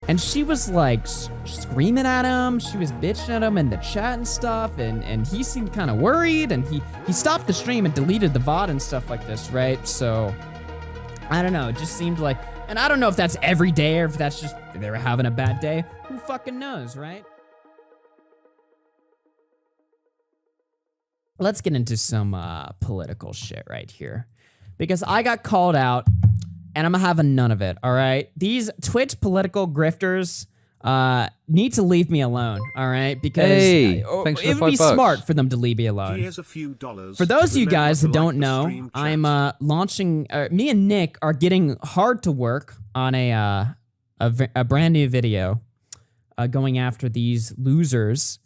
And she was like screaming at him. She was bitching at him in the chat and stuff. And he seemed kind of worried. And he stopped the stream and deleted the VOD and stuff like this, right? So I don't know. It just seemed like, and I don't know if that's every day or if that's just they were having a bad day. Who fucking knows, right? Let's get into some political shit right here. Because I got called out, and I'm having none of it, all right? These Twitch political grifters need to leave me alone, all right? Because it would be smart for them to leave me alone. Here's a few dollars. For those of you guys that don't know, I'm launching, me and Nick are getting hard to work on a brand new video going after these losers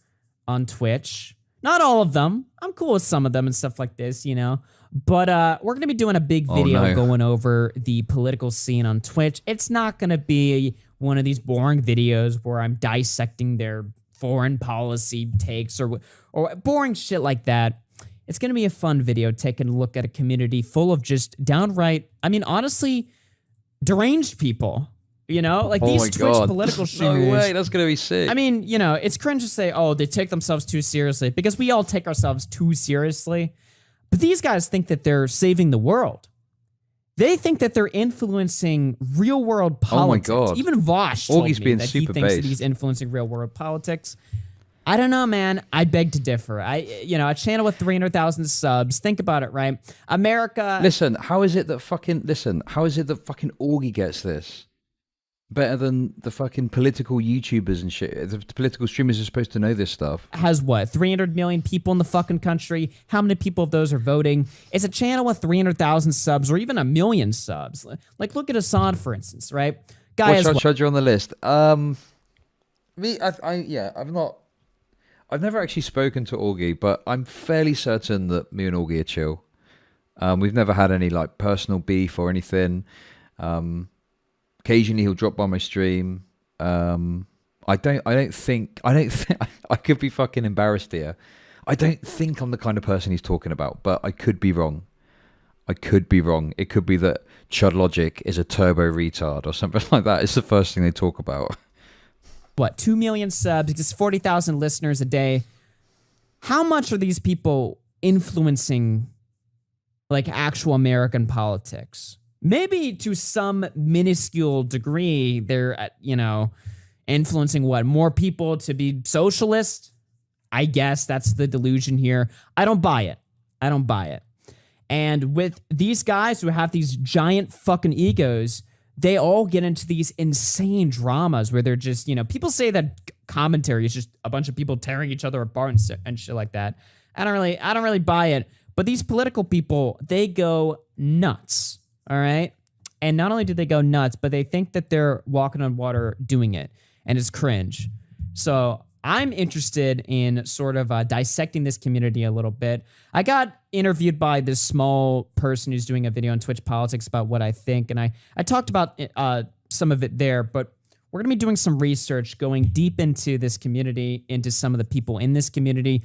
on Twitch. Not all of them. I'm cool with some of them and stuff like this, you know. But we're going to be doing a big video going over the political scene on Twitch. It's not going to be one of these boring videos where I'm dissecting their foreign policy takes or boring shit like that. It's going to be a fun video taking a look at a community full of just downright, I mean, honestly, deranged people. You know, like these Twitch political streamers. No way, that's gonna be sick. I mean, you know, it's cringe to say, oh, they take themselves too seriously, because we all take ourselves too seriously. But these guys think that they're saving the world. They think that they're influencing real world politics. Oh my God. Even Vosh told me that he thinks that he's influencing real world politics. I don't know, man. I beg to differ. You know, a channel with 300,000 subs. Think about it, right? America. Listen, how is it that fucking Augie gets this? Better than the fucking political YouTubers and shit. The political streamers are supposed to know this stuff. Has what? 300 million people in the fucking country. How many people of those are voting? It's a channel with 300,000 subs or even 1 million subs. Like, look at Assad, for instance, right? Guy is Chud, you're on the list. I've never actually spoken to Augie, but I'm fairly certain that me and Augie are chill. We've never had any like personal beef or anything. Occasionally he'll drop by my stream. I don't think I could be fucking embarrassed here. I don't think I'm the kind of person he's talking about, but I could be wrong. It could be that Chud Logic is a turbo retard or something like that. It's the first thing they talk about. What, 2 million subs, just 40,000 listeners a day. How much are these people influencing like actual American politics? Maybe to some minuscule degree, they're, you know, influencing what? More people to be socialist? I guess that's the delusion here. I don't buy it. And with these guys who have these giant fucking egos, they all get into these insane dramas where they're just, you know, people say that commentary is just a bunch of people tearing each other apart and shit like that. I don't really buy it. But these political people, they go nuts. All right. And not only do they go nuts, but they think that they're walking on water doing it. And it's cringe. So I'm interested in sort of dissecting this community a little bit. I got interviewed by this small person who's doing a video on Twitch politics about what I think. And I talked about some of it there, but we're going to be doing some research going deep into this community, into some of the people in this community.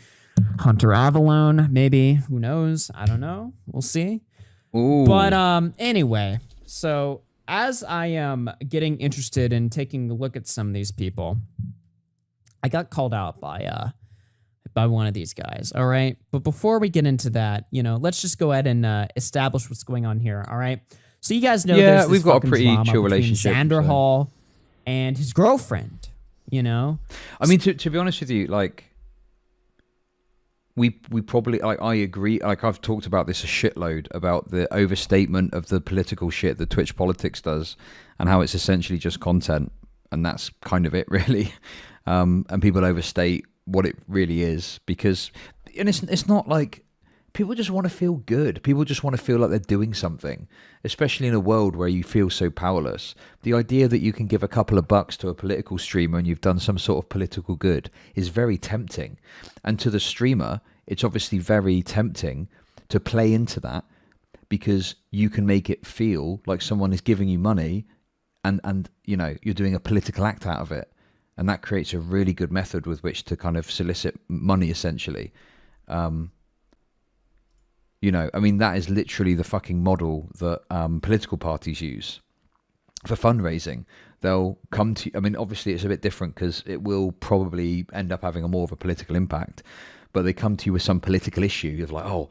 Hunter Avalon, maybe. Who knows? I don't know. We'll see. Ooh. But anyway, so as I am getting interested in taking a look at some of these people, I got called out by one of these guys, all right? But before we get into that, you know, let's just go ahead and establish what's going on here, all right? So you guys know there's this we've got a pretty chill relationship. Xanderhal and his girlfriend, you know? I mean, to be honest with you, like, we probably, I agree, like I've talked about this a shitload, about the overstatement of the political shit that Twitch politics does and how it's essentially just content, and that's kind of it, really. And people overstate what it really is, because, and it's not like, people just want to feel good. People just want to feel like they're doing something, especially in a world where you feel so powerless. The idea that you can give a couple of bucks to a political streamer and you've done some sort of political good is very tempting. And to the streamer, it's obviously very tempting to play into that, because you can make it feel like someone is giving you money and you know, you're doing a political act out of it. And that creates a really good method with which to kind of solicit money, essentially. You know, I mean, that is literally the fucking model that political parties use for fundraising. they'll come to, I mean, obviously it's a bit different because it will probably end up having a more of a political impact, but they come to you with some political issue of like, oh,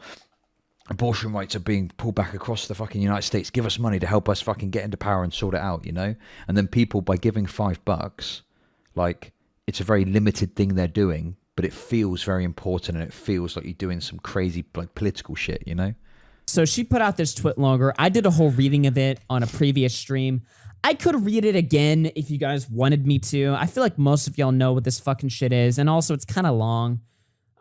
abortion rights are being pulled back across the fucking United States. Give us money to help us fucking get into power and sort it out, you know? And then people, by giving $5, like, it's a very limited thing they're doing, but it feels very important and it feels like you're doing some crazy like political shit, you know? So she put out this twit longer. I did a whole reading of it on a previous stream. I could read it again if you guys wanted me to. I feel like most of y'all know what this fucking shit is, and also it's kind of long.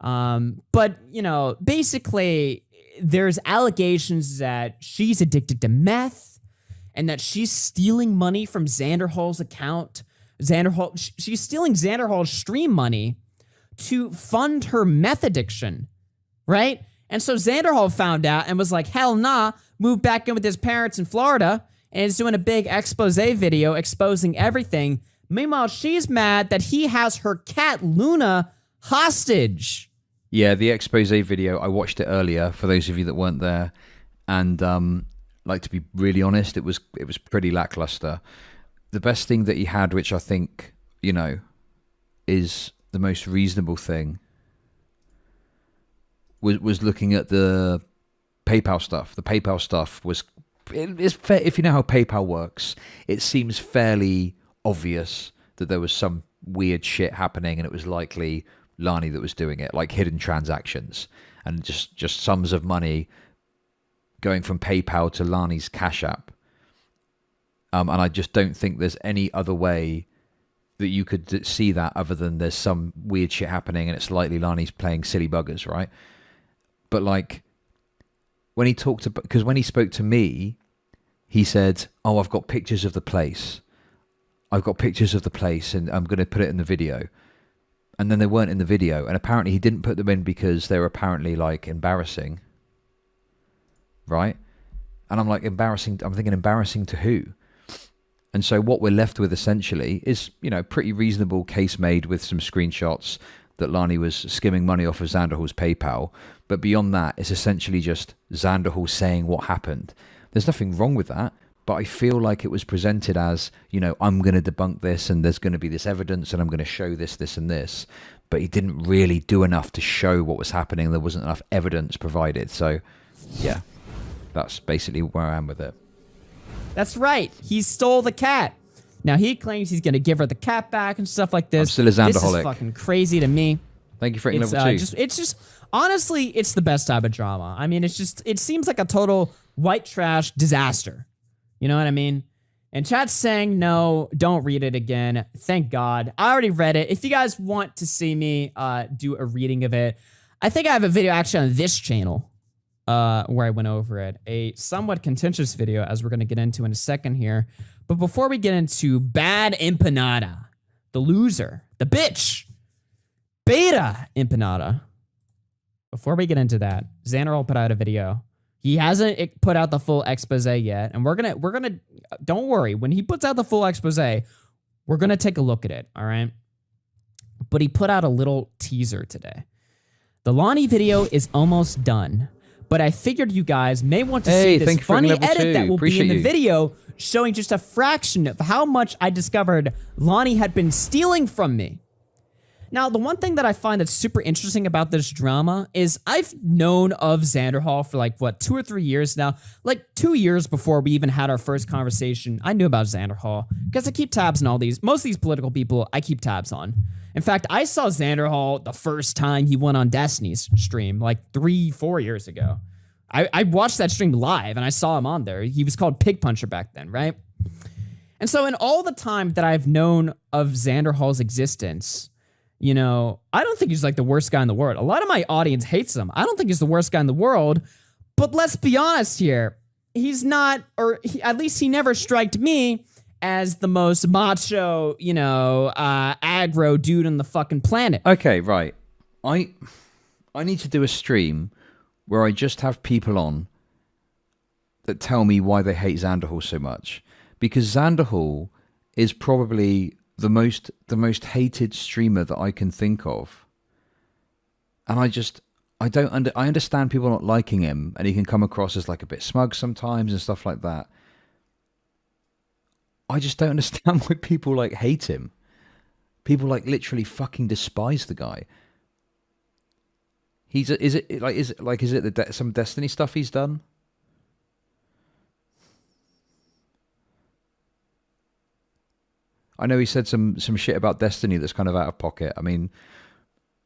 But, you know, basically, there's allegations that she's addicted to meth and that she's stealing money from Xanderhal's account. She's stealing Xanderhal's stream money to fund her meth addiction, right? And so Xanderhal found out and was like, hell nah, moved back in with his parents in Florida and is doing a big expose video exposing everything. Meanwhile, she's mad that he has her cat Luna hostage. Yeah, the expose video, I watched it earlier for those of you that weren't there. And like, to be really honest, it was pretty lackluster. The best thing that he had, which I think, you know, is the most reasonable thing, was looking at the PayPal stuff. The PayPal stuff was, if you know how PayPal works, it seems fairly obvious that there was some weird shit happening and it was likely Lani that was doing it, like hidden transactions and just sums of money going from PayPal to Lani's Cash App. And I just don't think there's any other way that you could see that other than there's some weird shit happening and it's likely Lani's playing silly buggers, right? But like, when he talked about, because when he spoke to me, he said, oh, I've got pictures of the place. I've got pictures of the place and I'm going to put it in the video. And then they weren't in the video. And apparently he didn't put them in because they were apparently like embarrassing. Right? And I'm like, embarrassing. I'm thinking, embarrassing to who? And so what we're left with essentially is, you know, pretty reasonable case made with some screenshots that Lani was skimming money off of Xanderhal's PayPal. But beyond that, it's essentially just Xanderhal saying what happened. There's nothing wrong with that. But I feel like it was presented as, you know, I'm going to debunk this and there's going to be this evidence and I'm going to show this, this and this. But he didn't really do enough to show what was happening. There wasn't enough evidence provided. So, yeah, that's basically where I am with it. That's right. He stole the cat. Now, he claims he's going to give her the cat back and stuff like this. I'm still a Xanderholic. This is fucking crazy to me. Thank you for hitting level 2. It's just, honestly, it's the best type of drama. I mean, it seems like a total white trash disaster. You know what I mean? And chat's saying, no, don't read it again. Thank God. I already read it. If you guys want to see me do a reading of it, I think I have a video actually on this channel where I went over it. A somewhat contentious video, as we're going to get into in a second here. But before we get into Bad Empanada, the loser, the bitch, Beta Empanada, before we get into that, Xanderhal put out a video. He hasn't put out the full expose yet, and we're gonna don't worry, when he puts out the full expose, we're gonna take a look at it, all right? But he put out a little teaser today. The Lani video is almost done, but I figured you guys may want to see this funny edit that will be in the video showing just a fraction of how much I discovered Lani had been stealing from me. Now, the one thing that I find that's super interesting about this drama is I've known of Xanderhal for like, what, 2 or 3 years now? Like 2 years before we even had our first conversation, I knew about Xanderhal because I keep tabs on all these. Most of these political people I keep tabs on. In fact, I saw Xanderhal the first time he went on Destiny's stream like 3-4 years ago. I watched that stream live and I saw him on there. He was called Pig Puncher back then, right? And so in all the time that I've known of Xanderhal's existence, you know, I don't think he's like the worst guy in the world. A lot of my audience hates him. I don't think he's the worst guy in the world. But let's be honest here. He's not, or at least he never striked me as the most macho, you know, aggro dude on the fucking planet. Okay, right. I need to do a stream where I just have people on that tell me why they hate Xanderhal so much. Because Xanderhal is probably the most hated streamer that I can think of. And I understand people not liking him, and he can come across as like a bit smug sometimes and stuff like that. I just don't understand why people like hate him. People like literally fucking despise the guy. Is it some Destiny stuff he's done? I know he said some shit about Destiny that's kind of out of pocket. I mean,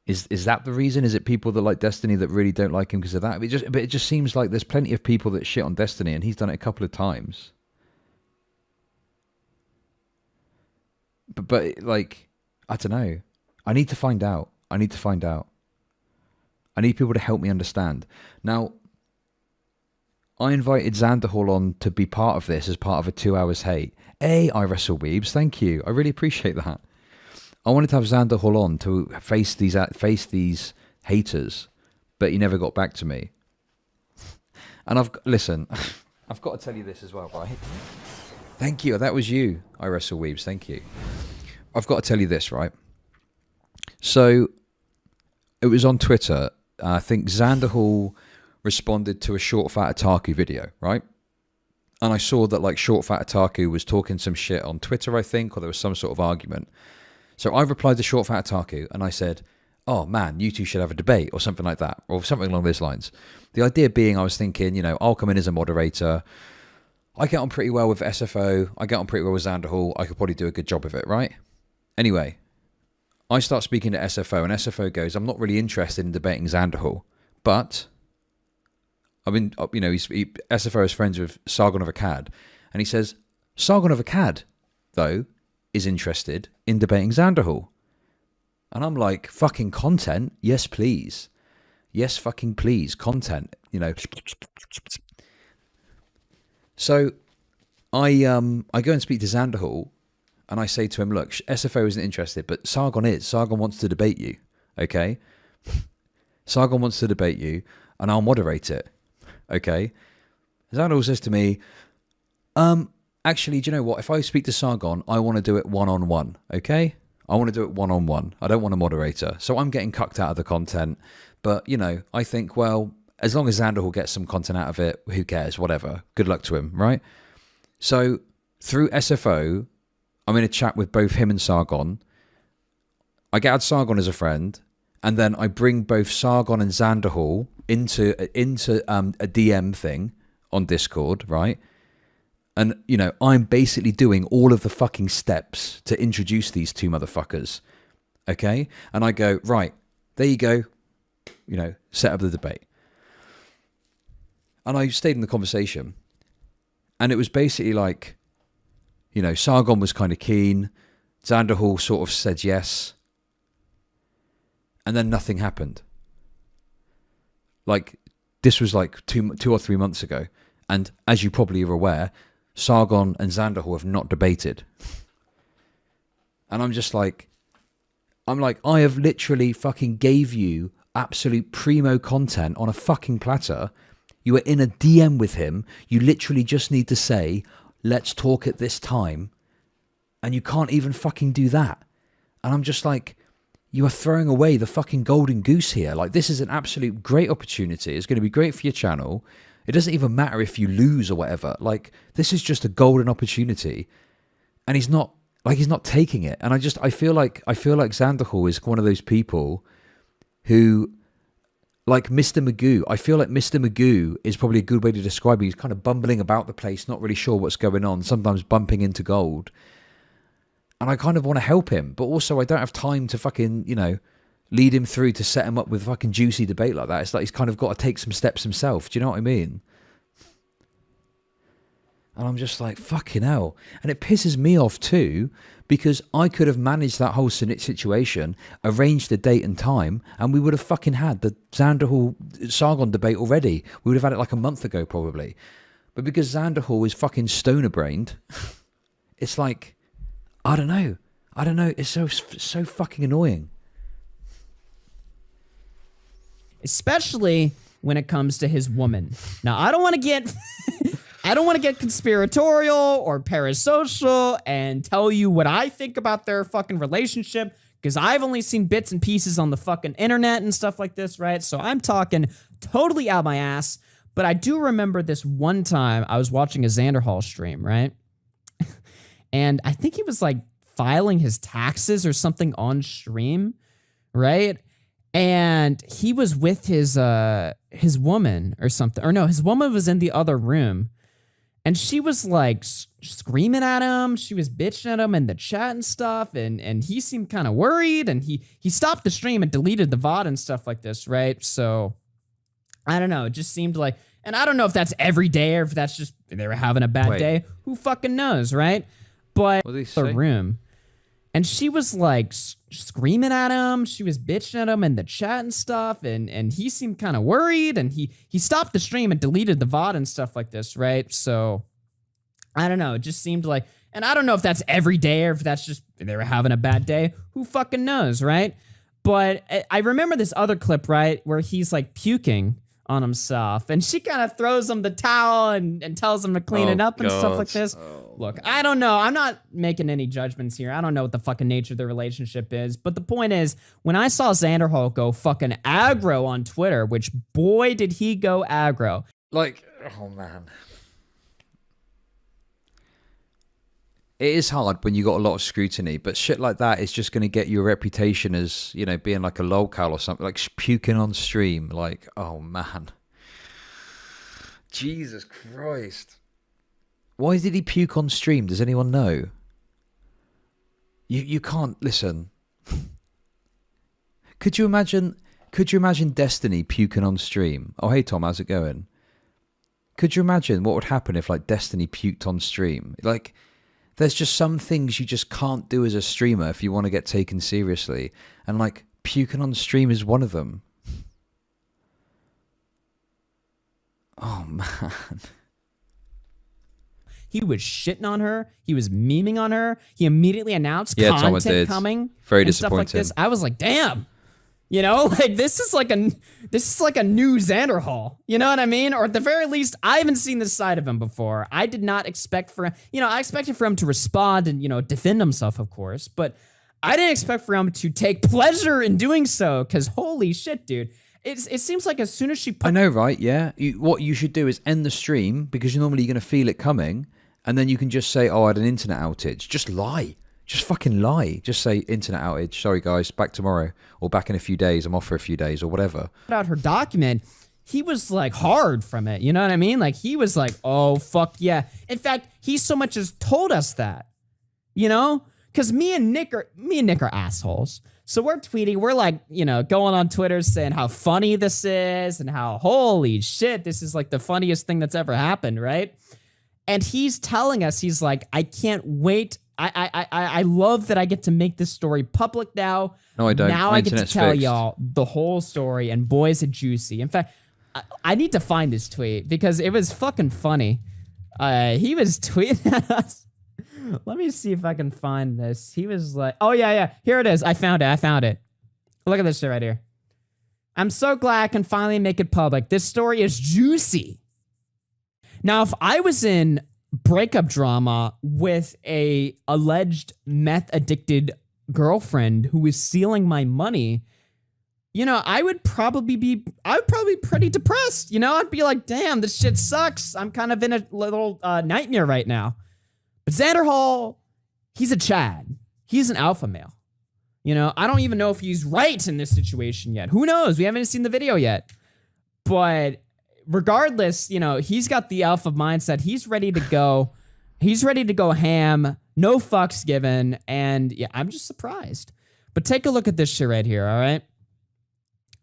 is that the reason? Is it people that like Destiny that really don't like him because of that? It just seems like there's plenty of people that shit on Destiny, and he's done it a couple of times. But like, I don't know. I need to find out. I need people to help me understand. Now, I invited Xanderhal on to be part of this as part of a 2 hours hate. I wrestle weebs. Thank you. I really appreciate that. I wanted to have Xanderhal on to face these haters, but he never got back to me. And listen, I've got to tell you this as well, right? Thank you. That was you, I wrestle weebs. Thank you. I've got to tell you this, right? So it was on Twitter. I think Xanderhal responded to a Short Fat Otaku video, right? And I saw that like Short Fat Otaku was talking some shit on Twitter, I think, or there was some sort of argument. So I replied to Short Fat Otaku and I said, oh man, you two should have a debate or something like that, or something along those lines. The idea being, I was thinking, you know, I'll come in as a moderator. I get on pretty well with SFO. I get on pretty well with Xanderhal. I could probably do a good job of it, right? Anyway, I start speaking to SFO and SFO goes, I'm not really interested in debating Xanderhal, but I mean, you know, SFO is friends with Sargon of Akkad, and he says, Sargon of Akkad, though, is interested in debating Xanderhal. And I'm like, fucking content? Yes, please. Yes, fucking please. Content, you know. So I go and speak to Xanderhal, and I say to him, look, SFO isn't interested, but Sargon is. Sargon wants to debate you, okay? Sargon wants to debate you, and I'll moderate it. Okay. Xanderhal says to me, actually, do you know what? If I speak to Sargon, I want to do it one-on-one. Okay. I want to do it one-on-one. I don't want a moderator. So I'm getting cucked out of the content. But, you know, I think, well, as long as Xanderhal gets some content out of it, who cares? Whatever. Good luck to him. Right. So through SFO, I'm in a chat with both him and Sargon. I get Sargon as a friend. And then I bring both Sargon and Xanderhal into a DM thing on Discord, right? And, you know, I'm basically doing all of the fucking steps to introduce these two motherfuckers, okay? And I go, right, there you go, you know, set up the debate. And I stayed in the conversation. And it was basically like, you know, Sargon was kind of keen. Xanderhal sort of said yes. And then nothing happened. Like, this was like two or 3 months ago. And as you probably are aware, Sargon and Xanderhal have not debated. And I'm just like, I have literally fucking gave you absolute primo content on a fucking platter. You are in a DM with him. You literally just need to say, let's talk at this time. And you can't even fucking do that. And I'm just like, you are throwing away the fucking golden goose here. Like, this is an absolute great opportunity. It's going to be great for your channel. It doesn't even matter if you lose or whatever. Like, this is just a golden opportunity. And he's not taking it. And I feel like Xanderhal is one of those people who, like Mr. Magoo. I feel like Mr. Magoo is probably a good way to describe him. He's kind of bumbling about the place, not really sure what's going on, sometimes bumping into gold. And I kind of want to help him, but also I don't have time to fucking, you know, lead him through to set him up with fucking juicy debate like that. It's like he's kind of got to take some steps himself. Do you know what I mean? And I'm just like, fucking hell. And it pisses me off too, because I could have managed that whole situation, arranged a date and time, and we would have fucking had the Xanderhal-Sargon debate already. We would have had it like a month ago probably. But because Xanderhal is fucking stoner-brained, it's like, I don't know. It's so fucking annoying. Especially when it comes to his woman. Now, I don't want to get conspiratorial or parasocial and tell you what I think about their fucking relationship, because I've only seen bits and pieces on the fucking internet and stuff like this, right? So I'm talking totally out my ass. But I do remember this one time I was watching a Xanderhal stream, right? and I think he was like filing his taxes or something on stream, right? And he was with his woman or something. Or no, his woman was in the other room. And she was like screaming at him. She was bitching at him in the chat and stuff. And he seemed kind of worried. And he stopped the stream and deleted the VOD and stuff like this, right? So I don't know. It just seemed like, and I don't know if that's every day or if that's just they were having a bad day. Who fucking knows, right? But the room. And she was like screaming at him. She was bitching at him in the chat and stuff. And he seemed kind of worried. And he stopped the stream and deleted the VOD and stuff like this, right? So I don't know. It just seemed like, and I don't know if that's every day or if that's just they were having a bad day. Who fucking knows, right? But I remember this other clip, right, where he's like puking on himself, and she kind of throws him the towel and tells him to clean it up and stuff like this. Look, I don't know. I'm not making any judgments here. I don't know what the fucking nature of the relationship is. But the point is, when I saw Xanderhal go fucking aggro on Twitter, which boy did he go aggro. Like, oh man. It is hard when you got a lot of scrutiny, but shit like that is just going to get your reputation as, you know, being like a lolcow or something, like puking on stream. Like, oh man. Jesus Christ. Why did he puke on stream? Does anyone know? You can't listen. Could you imagine Destiny puking on stream? Oh, hey Tom, how's it going? Could you imagine what would happen if like Destiny puked on stream? Like, there's just some things you just can't do as a streamer if you want to get taken seriously. And like puking on stream is one of them. Oh man. He was shitting on her. He was memeing on her. He immediately announced content coming. Very and stuff like this. I was like, damn. You know, like this is like a new Xanderhal. You know what I mean? Or at the very least, I haven't seen this side of him before. I did not expect for him, I expected for him to respond and, defend himself, of course, but I didn't expect for him to take pleasure in doing so, because holy shit, dude. It seems like as soon as she I know, right? Yeah. What you should do is end the stream, because normally you're going to feel it coming, and then you can just say, oh, I had an internet outage. Just lie. Just fucking lie. Just say internet outage. Sorry, guys. Back tomorrow. Or back in a few days. I'm off for a few days or whatever. Out her document, he was like hard from it. You know what I mean? Like he was like, oh, fuck yeah. In fact, he so much as told us that, because me and Nick are assholes. So we're tweeting. We're like, going on Twitter saying how funny this is and how holy shit, this is like the funniest thing that's ever happened. Right. And he's telling us, he's like, I can't wait. I love that I get to make this story public now. No, I don't. Now I get to tell y'all the whole story, and boy, is it juicy. In fact, I need to find this tweet because it was fucking funny. He was tweeting at us. Let me see if I can find this. He was like, oh yeah. Here it is. I found it. Look at this shit right here. I'm so glad I can finally make it public. This story is juicy. Now, if I was in breakup drama with a alleged meth addicted girlfriend who was stealing my money, I would probably be pretty depressed. I'd be like, damn, this shit sucks. I'm kind of in a little nightmare right now. But Xanderhal, he's a Chad. He's an alpha male. I don't even know if he's right in this situation yet. Who knows? We haven't seen the video yet. But regardless, he's got the alpha mindset. He's ready to go. He's ready to go ham. No fucks given. And yeah, I'm just surprised. But take a look at this shit right here, all right?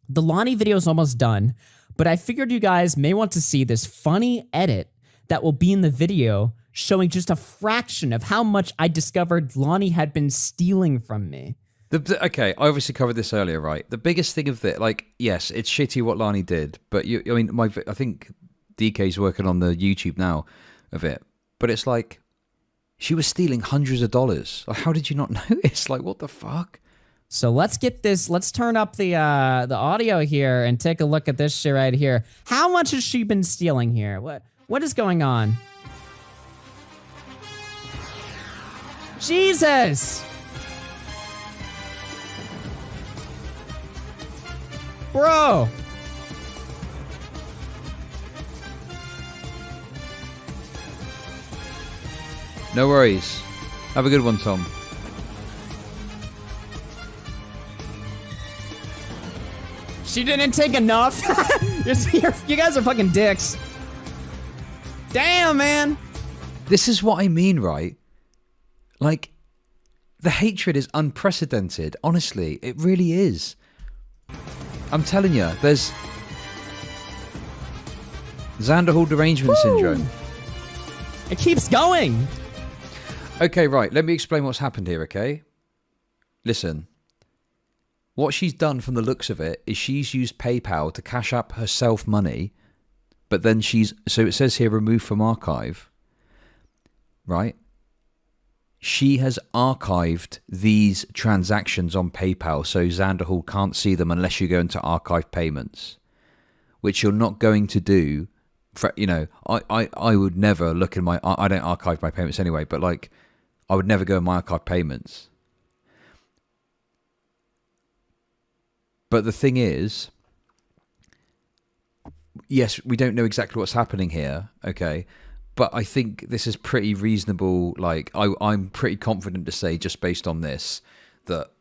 The Lonnie video is almost done, but I figured you guys may want to see this funny edit that will be in the video showing just a fraction of how much I discovered Lonnie had been stealing from me. Okay, I obviously covered this earlier, right? The biggest thing of it, like, yes, it's shitty what Lani did, but I think DK's working on the YouTube now of it, but it's like, she was stealing hundreds of dollars. Like, how did you not notice? Like, what the fuck? So let's turn up the audio here and take a look at this shit right here. How much has she been stealing here? What is going on? Jesus! Bro! No worries. Have a good one, Tom. She didn't take enough. You guys are fucking dicks. Damn, man. This is what I mean, right? Like, the hatred is unprecedented. Honestly, it really is. I'm telling you, there's Xanderhal derangement syndrome. It keeps going. Okay, right. Let me explain what's happened here, okay? Listen. What she's done from the looks of it is she's used PayPal to cash up herself money, but then so it says here removed from archive, right? She has archived these transactions on PayPal, so Xanderhal can't see them unless you go into archive payments, which you're not going to do. For, you know, I would never look in my... I don't archive my payments anyway, but like, I would never go in my archive payments. But the thing is, yes, we don't know exactly what's happening here, okay? But I think this is pretty reasonable. Like, I'm pretty confident to say, just based on this, that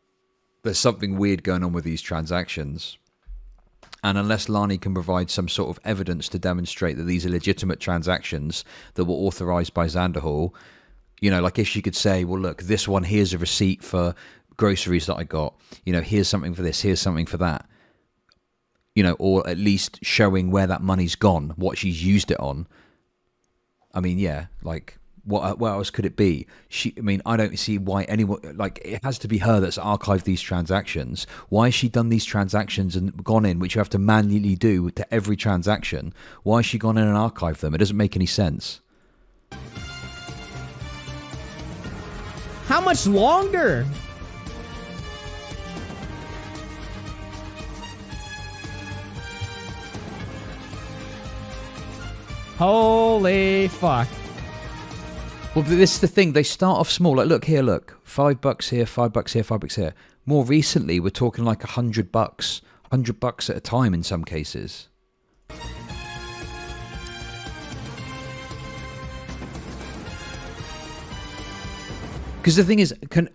there's something weird going on with these transactions. And unless Lani can provide some sort of evidence to demonstrate that these are legitimate transactions that were authorized by Xanderhal, you know, like if she could say, well, look, this one, here's a receipt for groceries that I got, you know, here's something for this, here's something for that, you know, or at least showing where that money's gone, what she's used it on. I mean, yeah, like what else could it be? I mean, I don't see why anyone, like, it has to be her that's archived these transactions. Why has she done these transactions and gone in, which you have to manually do to every transaction? Why has she gone in and archived them? It doesn't make any sense. How much longer? Holy fuck. Well, this is the thing. They start off small. Like, look here, look. $5 here, $5 here, $5 here. More recently, we're talking like $100. $100 at a time in some cases. Because the thing is, can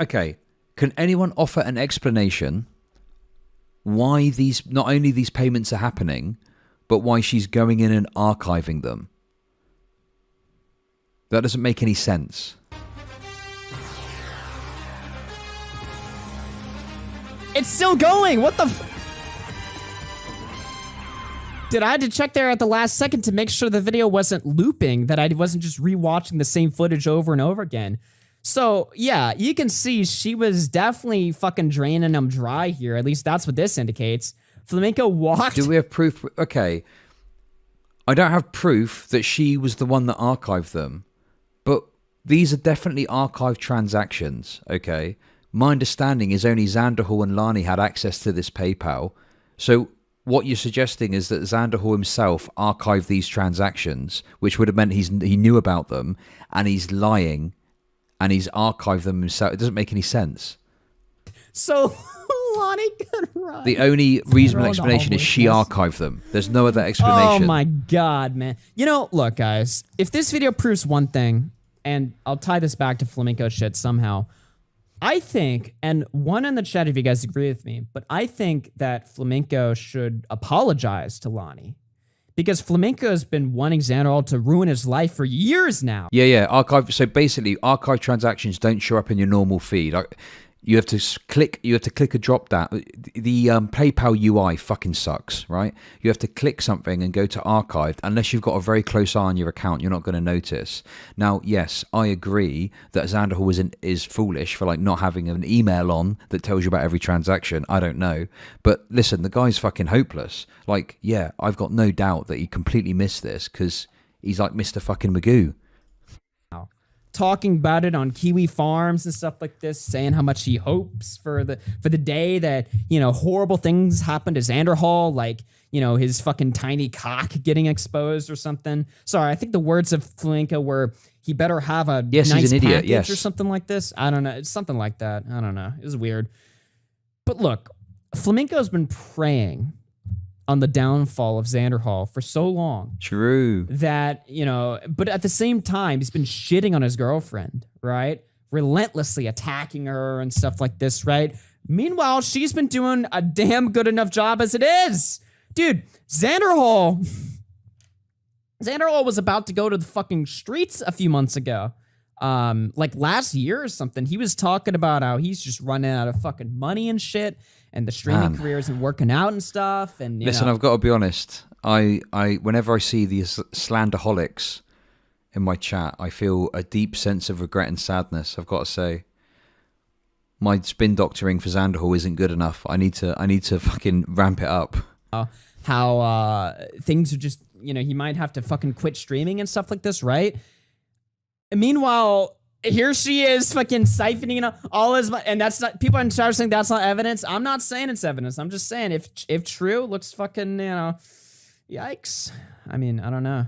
anyone offer an explanation why not only these payments are happening, but why she's going in and archiving them? That doesn't make any sense. It's still going. What the Dude, I had to check there at the last second to make sure the video wasn't looping, that I wasn't just rewatching the same footage over and over again. So, yeah, you can see she was definitely fucking draining them dry here. At least that's what this indicates. Flamenco walked... Do we have proof? Okay. I don't have proof that she was the one that archived them. But these are definitely archived transactions, okay? My understanding is only Xanderhal and Lani had access to this PayPal. So what you're suggesting is that Xanderhal himself archived these transactions, which would have meant he knew about them, and he's lying, and he's archived them himself. It doesn't make any sense. So Lani could run. The only reasonable explanation is she archived them. There's no other explanation. Oh my god, man. You know, look, guys, if this video proves one thing, and I'll tie this back to flamenco shit somehow, I think, and one in the chat if you guys agree with me, but I think that flamenco should apologize to Lani. Because flamenco has been wanting Xanderhal to ruin his life for years now. Yeah. Archive. So basically, archive transactions don't show up in your normal feed. You have to click a drop down. The PayPal UI fucking sucks, right? You have to click something and go to archived. Unless you've got a very close eye on your account, you're not going to notice. Now, yes, I agree that Xanderhal is foolish for like not having an email on that tells you about every transaction. I don't know. But listen, the guy's fucking hopeless. Like, yeah, I've got no doubt that he completely missed this because he's like Mr. fucking Magoo. Talking about it on Kiwi Farms and stuff like this, saying how much he hopes for the day that, you know, horrible things happen to Xanderhal, like, you know, his fucking tiny cock getting exposed or something. Sorry, I think the words of Flamenco were, he better have a nice he's an idiot, package yes. or something like this. I don't know. It's something like that. I don't know. It was weird. But look, Flamenco's been praying on the downfall of Xanderhal for so long. True. That, you know, but at the same time, he's been shitting on his girlfriend, right? relentlessly attacking her and stuff like this, right? Meanwhile, she's been doing a damn good enough job as it is. Dude, Xanderhal was about to go to the fucking streets a few months ago. Like last year or something. He was talking about how he's just running out of fucking money and shit, and the streaming career isn't working out and stuff. And listen, I've got to be honest. I whenever I see these slanderholics in my chat, I feel a deep sense of regret and sadness. I've got to say, my spin doctoring for Xanderhal isn't good enough. I need to fucking ramp it up. How things are just, he might have to fucking quit streaming and stuff like this, right? And meanwhile, here she is fucking siphoning all his money, and that's not, people are saying that's not evidence. I'm not saying it's evidence. I'm just saying if true, looks fucking, yikes. I mean, I don't know.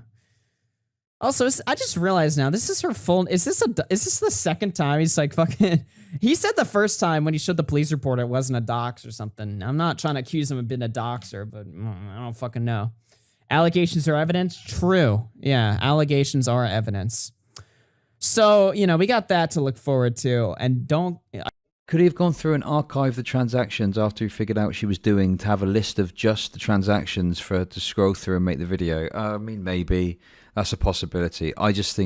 Also, I just realized now, this is her full, is this the second time he's like fucking, he said the first time when he showed the police report it wasn't a dox or something. I'm not trying to accuse him of being a doxer, but I don't fucking know. Allegations are evidence? True. Yeah, allegations are evidence. So, we got that to look forward to, and Could he have gone through and archived the transactions after he figured out what she was doing to have a list of just the transactions for her to scroll through and make the video? I mean, maybe. That's a possibility. I just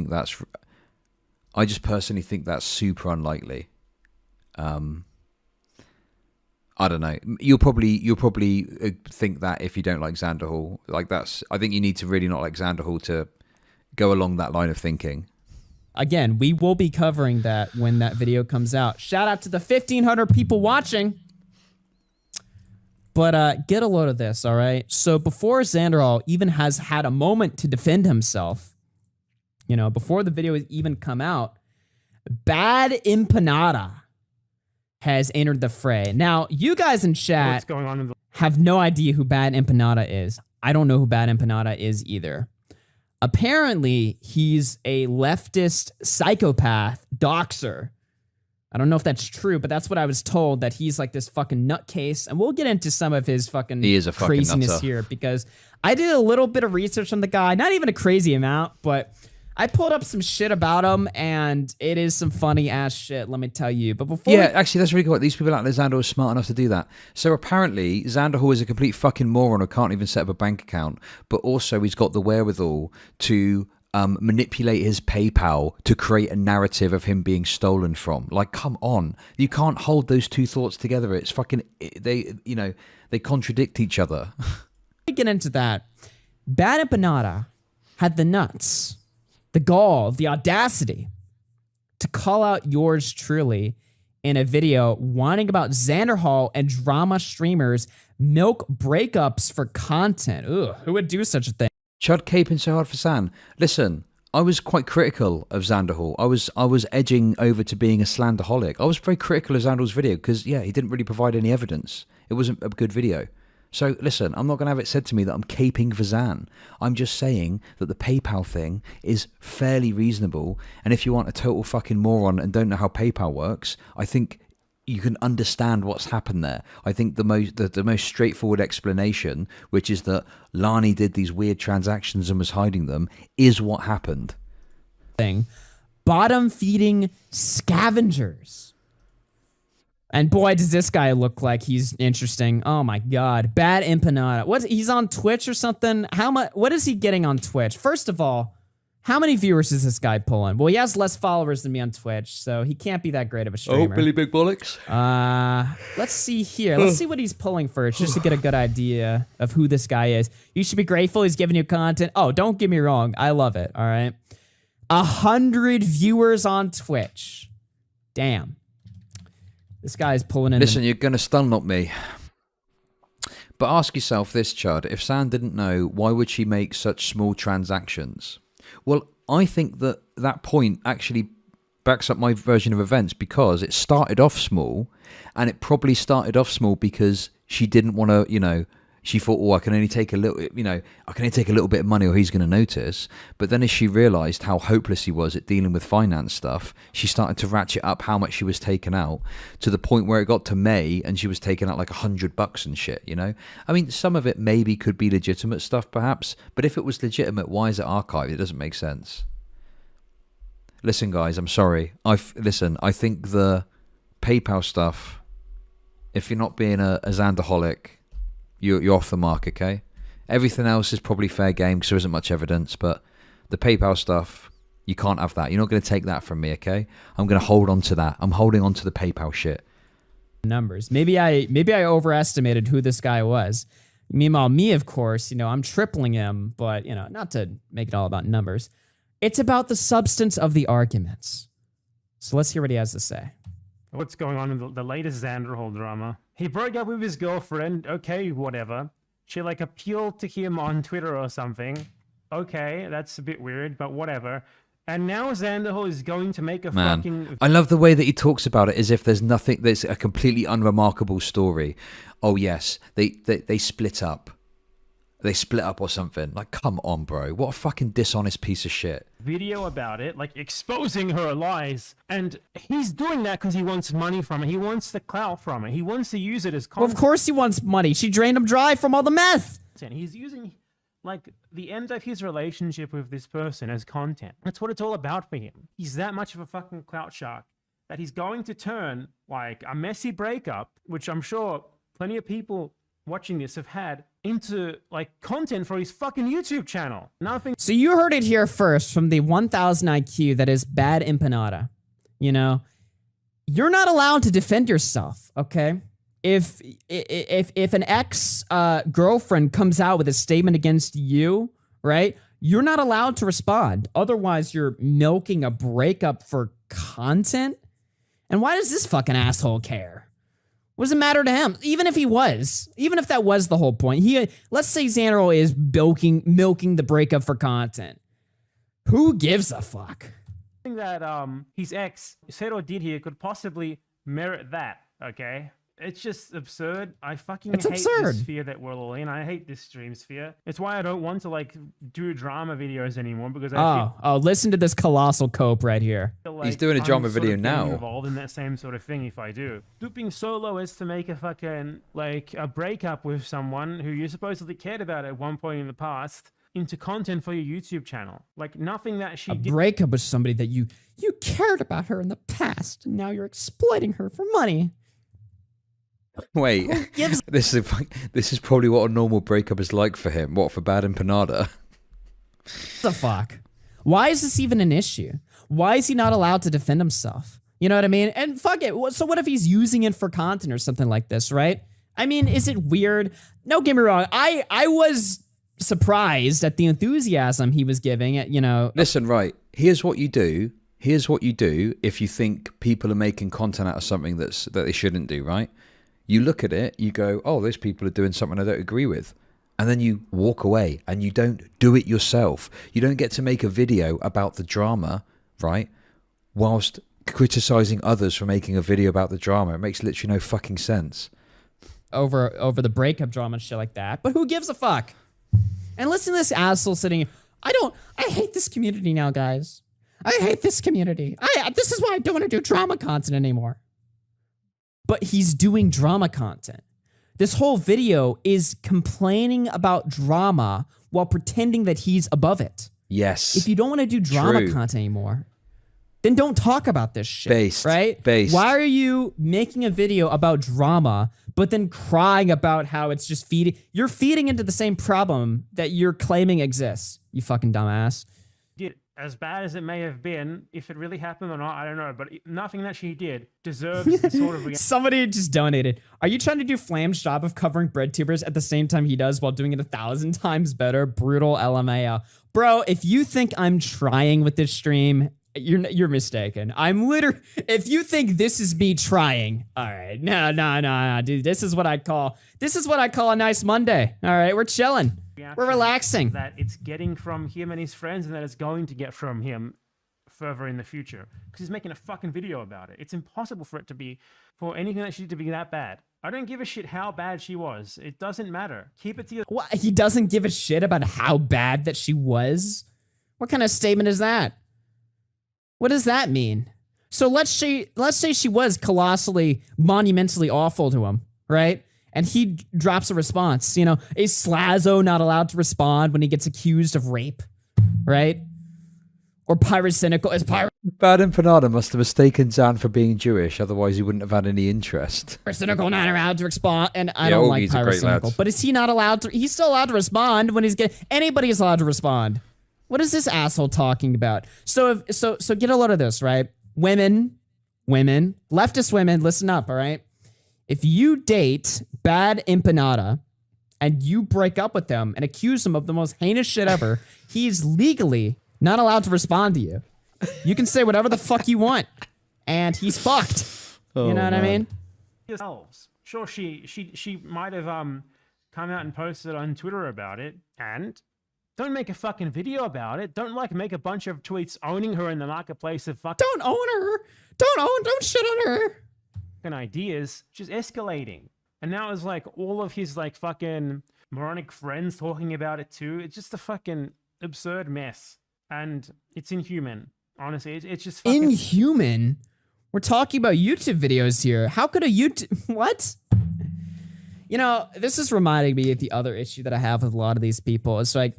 personally think that's super unlikely. I don't know. You'll probably think that if you don't like Xanderhal. I think you need to really not like Xanderhal to go along that line of thinking. Again, we will be covering that when that video comes out. Shout out to the 1,500 people watching. But get a load of this, all right? So before Xanderhal even has had a moment to defend himself, before the video has even come out, Bad Empanada has entered the fray. Now, you guys in chat have no idea who Bad Empanada is. I don't know who Bad Empanada is either. Apparently, he's a leftist psychopath doxer. I don't know if that's true, but that's what I was told, that he's like this fucking nutcase. And we'll get into some of his fucking craziness nutter here, because I did a little bit of research on the guy. Not even a crazy amount, but I pulled up some shit about him, and it is some funny ass shit, let me tell you. But before actually, that's really cool. These people out there, Xanderhal is smart enough to do that. So apparently, Xanderhal is a complete fucking moron who can't even set up a bank account, but also he's got the wherewithal to manipulate his PayPal to create a narrative of him being stolen from. Like, come on. You can't hold those two thoughts together. It's fucking, they contradict each other. Get into that. Bad Empanada had the nuts, the gall, the audacity to call out yours truly in a video whining about Xanderhal and drama streamers milk breakups for content. Ugh, who would do such a thing? Chud caping so hard for San. Listen, I was quite critical of Xanderhal. I was edging over to being a slanderholic. I was very critical of Xanderhal's video because, he didn't really provide any evidence. It wasn't a good video. So, listen, I'm not going to have it said to me that I'm caping for Zan. I'm just saying that the PayPal thing is fairly reasonable. And if you want a total fucking moron and don't know how PayPal works, I think you can understand what's happened there. I think the most straightforward explanation, which is that Lani did these weird transactions and was hiding them, is what happened. Bottom feeding scavengers. And boy, does this guy look like he's interesting. Oh my God. Bad Empanada. He's on Twitch or something? What is he getting on Twitch? First of all, how many viewers is this guy pulling? Well, he has less followers than me on Twitch, so he can't be that great of a streamer. Oh, Billy Big Bollocks. Let's see here. Let's see what he's pulling first, just to get a good idea of who this guy is. You should be grateful he's giving you content. Oh, don't get me wrong. I love it, all right? 100 viewers on Twitch. Damn. This guy's pulling in. Listen, you're going to stun up me. But ask yourself this, Chud. If San didn't know, why would she make such small transactions? Well, I think that point actually backs up my version of events, because it started off small, and it probably started off small because she didn't want to, she thought, oh, I can only take a little, I can only take a little bit of money or he's going to notice. But then as she realized how hopeless he was at dealing with finance stuff, she started to ratchet up how much she was taking out, to the point where it got to May and she was taking out like $100 and shit, I mean, some of it maybe could be legitimate stuff perhaps, but if it was legitimate, why is it archived? It doesn't make sense. Listen, guys, I'm sorry. Listen, I think the PayPal stuff, if you're not being a Xanderholic, you're off the mark, okay? Everything else is probably fair game because there isn't much evidence, but the PayPal stuff, you can't have that. You're not going to take that from me, okay? I'm going to hold on to that. I'm holding on to the PayPal shit. Numbers. Maybe I overestimated who this guy was. Meanwhile, me, of course, I'm tripling him, but, not to make it all about numbers. It's about the substance of the arguments. So let's hear what he has to say. What's going on in the latest Xanderhal drama? He broke up with his girlfriend. Okay, whatever. She appealed to him on Twitter or something. Okay, that's a bit weird, but whatever. And now Xanderhal is going to make a fucking... I love the way that he talks about it as if there's nothing, there's a completely unremarkable story. Oh yes, they split up. They split up or something. Like, come on, bro. What a fucking dishonest piece of shit. Video about it, exposing her lies. And he's doing that because he wants money from it. He wants the clout from it. He wants to use it as content. Well, of course he wants money. She drained him dry from all the meth. He's using, the end of his relationship with this person as content. That's what it's all about for him. He's that much of a fucking clout shark that he's going to turn, a messy breakup, which I'm sure plenty of people watching this have had, into content for his fucking YouTube channel. Nothing. So you heard it here first from the 1000 IQ that is bad empanada. You're not allowed to defend yourself, okay? If an ex girlfriend comes out with a statement against you, right? You're not allowed to respond. Otherwise, you're milking a breakup for content. And why does this fucking asshole care? What does it matter to him? Even if that was the whole point. Let's say Xanderhal is milking the breakup for content. Who gives a fuck? That his ex said or did here could possibly merit that, okay? It's just absurd. I fucking hate this sphere that we're all in. I hate this stream sphere. It's why I don't want to do drama videos anymore because listen to this colossal cope right here. He's doing a drama video now. Involved in that same sort of thing if I do. Stooping so low as to make a fucking a breakup with someone who you supposedly cared about at one point in the past into content for your YouTube channel. Nothing that she did. Breakup with somebody that you cared about her in the past and now you're exploiting her for money. Wait, this is probably what a normal breakup is like for him. What, for bad empanada? The fuck? Why is this even an issue? Why is he not allowed to defend himself? You know what I mean? And fuck it. So what if he's using it for content or something like this, right? I mean, is it weird? No, get me wrong. I was surprised at the enthusiasm he was giving it, Listen, right. Here's what you do. If you think people are making content out of something that they shouldn't do, right? You look at it, you go, oh, those people are doing something I don't agree with. And then you walk away and you don't do it yourself. You don't get to make a video about the drama, right? Whilst criticizing others for making a video about the drama. It makes literally no fucking sense. Over the breakup drama and shit like that. But who gives a fuck? And listen to this asshole sitting here. I hate this community now, guys. I hate this community. This is why I don't want to do drama content anymore. But he's doing drama content. This whole video is complaining about drama while pretending that he's above it. Yes. If you don't want to do drama content anymore, then don't talk about this shit. Right? Why are you making a video about drama, but then crying about how it's just you're feeding into the same problem that you're claiming exists, you fucking dumbass. As bad as it may have been, if it really happened or not, I don't know. But nothing that she did deserves the sort of... Somebody just donated. Are you trying to do Flam's job of covering bread tubers at the same time he does while doing it 1,000 times better? Brutal LMAO. Bro, if you think I'm trying with this stream, you're mistaken. I'm literally... If you think this is me trying, all right. No, dude. This is what I call a nice Monday. All right, we're chilling. We're relaxing. That it's getting from him and his friends and that it's going to get from him further in the future. Because he's making a fucking video about it. It's impossible for anything that she did to be that bad. I don't give a shit how bad she was. It doesn't matter. Keep it to yourself. What? He doesn't give a shit about how bad that she was? What kind of statement is that? What does that mean? So let's say she was colossally, monumentally awful to him, right? And he drops a response. Is Slazo not allowed to respond when he gets accused of rape, right? Or pyrocynical is Bad Empanada must have mistaken Zan for being Jewish, otherwise he wouldn't have had any interest. pyrocynical not allowed to respond, and I don't like Augie's a great lad. pyrocynical. But is he not allowed to? He's still allowed to respond when he's getting. Anybody is allowed to respond. What is this asshole talking about? So get a load of this, right? Women, leftist women, listen up, all right? If you date Bad Empanada and you break up with them and accuse him of the most heinous shit ever, he's legally not allowed to respond to you. You can say whatever the fuck you want, and he's fucked. You know what I mean? Sure, she might have come out and posted on Twitter about it, and don't make a fucking video about it. Don't like make a bunch of tweets owning her in the marketplace of fucking. Don't own her. Don't shit on her. Fucking ideas, just escalating. And now it's like all of his like fucking moronic friends talking about it too. It's just a fucking absurd mess. And it's inhuman. Honestly, it's just fucking inhuman. We're talking about YouTube videos here. How could a YouTube what? You know, this is reminding me of the other issue that I have with a lot of these people. It's like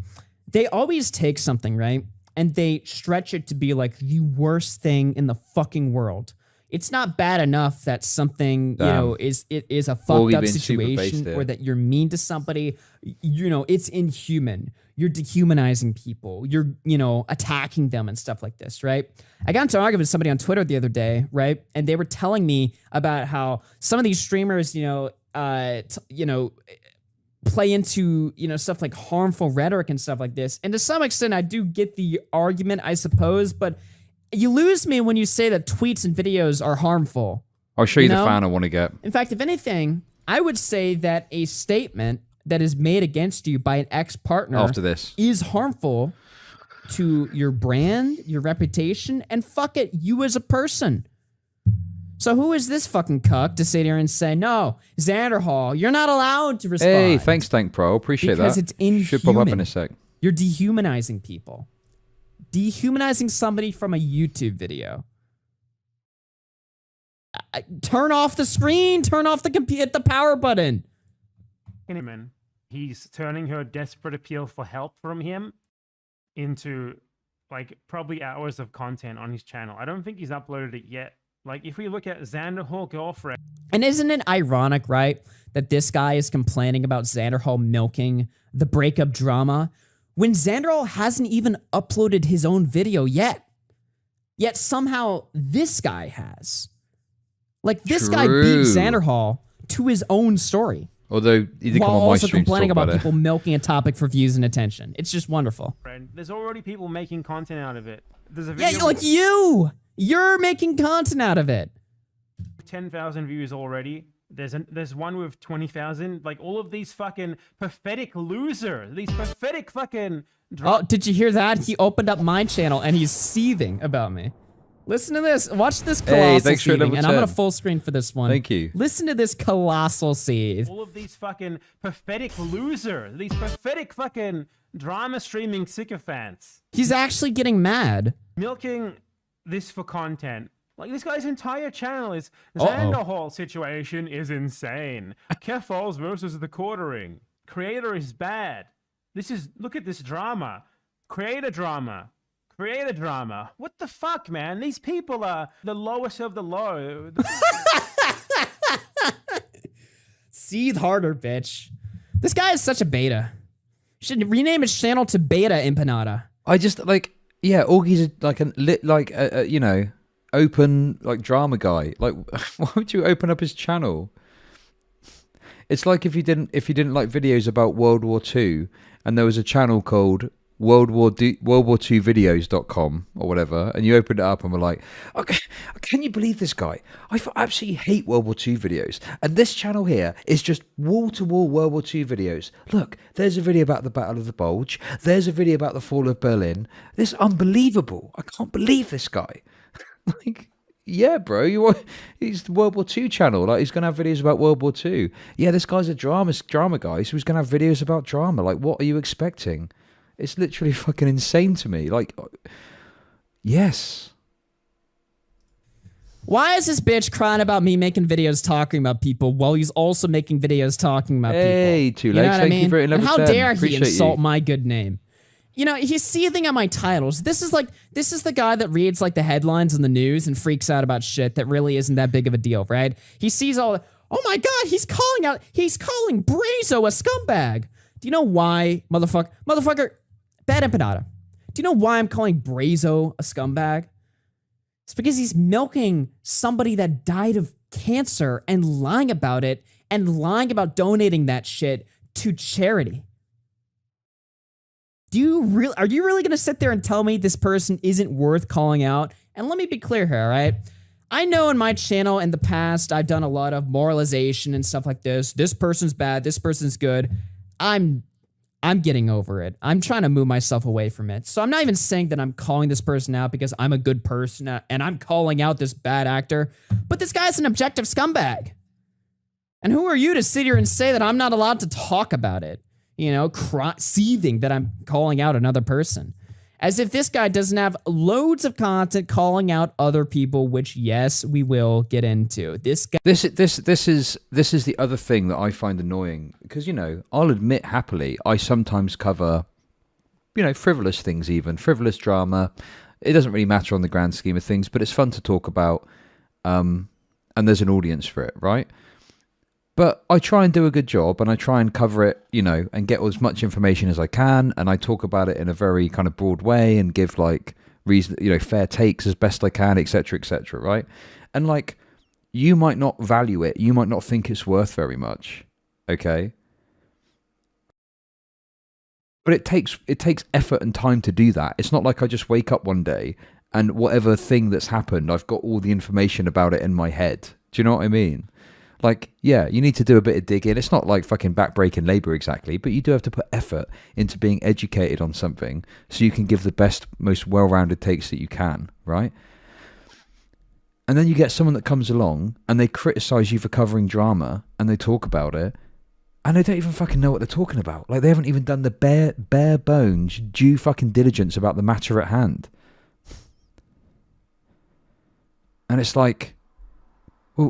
they always take something, right? And they stretch it to be like the worst thing in the fucking world. It's not bad enough that something, you know, is a fucked up situation or that you're mean to somebody. You know, it's inhuman. You're dehumanizing people. You're, you know, attacking them and stuff like this, right? I got into an argument with somebody on Twitter the other day, right? And they were telling me about how some of these streamers, play into, you know, stuff like harmful rhetoric and stuff like this. And to some extent, I do get the argument, I suppose, but you lose me when you say that tweets and videos are harmful. I'll show you the fan I want to get. In fact, if anything, I would say that a statement that is made against you by an ex-partner after this is harmful to your brand, your reputation, and fuck it, you as a person. So who is this fucking cuck to sit here and say, no, Xanderhal, you're not allowed to respond? Hey, thanks, Tank Pro. Appreciate that. Because it's inhuman. Should pop up in a sec. You're dehumanizing people. Dehumanizing somebody from a YouTube video. Turn off the screen. Turn off the power button. He's turning her desperate appeal for help from him into like probably hours of content on his channel. I don't think he's uploaded it yet. Like if we look at Xanderhal girlfriend. And isn't it ironic, right, that this guy is complaining about Xanderhal milking the breakup drama when Xanderhal hasn't even uploaded his own video yet? Yet somehow this guy has. Like this guy beat Xanderhal to his own story. Although he did come on my also stream complaining to talk about people milking a topic for views and attention. It's just wonderful. There's already people making content out of it. There's a video like you. You're making content out of it. 10,000 views already. There's one with 20,000. Like all of these fucking pathetic losers. These pathetic fucking. Oh, did you hear that? He opened up my channel and he's seething about me. Listen to this. Watch this colossal seething. And I'm going to full screen for this one. Thank you. Listen to this colossal seethe. All of these fucking pathetic losers. These pathetic fucking drama streaming sycophants. He's actually getting mad. Milking this for content. Like this guy's entire channel is Xanderhal situation is insane. Kefals versus the quartering. Creator is bad. Look at this drama. Creator drama. Create a drama. What the fuck, man? These people are the lowest of the low. Seethe harder, bitch. This guy is such a beta. Should rename his channel to Beta Empanada. I just like, yeah, Augie's like you know, open like drama guy. Like, why would you open up his channel? It's like if you didn't like videos about World War II, and there was a channel called world war2videos.com or whatever, and you opened it up and were like, okay, can you believe this guy? I absolutely hate World War II videos, and this channel here is just wall-to-wall World War II videos. Look, there's a video about the Battle of the Bulge, there's a video about the fall of Berlin. This is unbelievable. I can't believe this guy. Like, yeah, bro, he's the World War II channel. Like, he's gonna have videos about World War II. Yeah, this guy's a drama guy, so he's gonna have videos about drama. Like, what are you expecting? It's literally fucking insane to me. Like, yes. Why is this bitch crying about me making videos talking about people while he's also making videos talking about people? Hey, Two Legs, thank you for it. And how dare he insult my good name? you know, he's seething at my titles. This is the guy that reads like the headlines in the news and freaks out about shit that really isn't that big of a deal, right? He sees all, oh my God, he's calling Brazo a scumbag. Do you know why, motherfucker, bad empanada. Do you know why I'm calling Brazo a scumbag? It's because he's milking somebody that died of cancer and lying about it and lying about donating that shit to charity. Are you really going to sit there and tell me this person isn't worth calling out? And let me be clear here, all right? I know in my channel in the past, I've done a lot of moralization and stuff like this. This person's bad. This person's good. I'm getting over it. I'm trying to move myself away from it. So I'm not even saying that I'm calling this person out because I'm a good person and I'm calling out this bad actor. But this guy's an objective scumbag. And who are you to sit here and say that I'm not allowed to talk about it? You know, seething that I'm calling out another person. As if this guy doesn't have loads of content calling out other people, which, yes, we will get into. This guy. This is the other thing that I find annoying because, you know, I'll admit happily I sometimes cover, you know, frivolous things, even frivolous drama. It doesn't really matter on the grand scheme of things, but it's fun to talk about, and there's an audience for it, right? But I try and do a good job and I try and cover it, you know, and get as much information as I can. And I talk about it in a very kind of broad way and give like reason, you know, fair takes as best I can, etc., right? And like, you might not value it. You might not think it's worth very much. Okay. But it takes effort and time to do that. It's not like I just wake up one day and whatever thing that's happened, I've got all the information about it in my head. Do you know what I mean? Like, yeah, you need to do a bit of digging. It's not like fucking backbreaking labor exactly, but you do have to put effort into being educated on something so you can give the best, most well-rounded takes that you can, right? And then you get someone that comes along and they criticize you for covering drama and they talk about it and they don't even fucking know what they're talking about. Like, they haven't even done the bare bones due fucking diligence about the matter at hand. And it's like,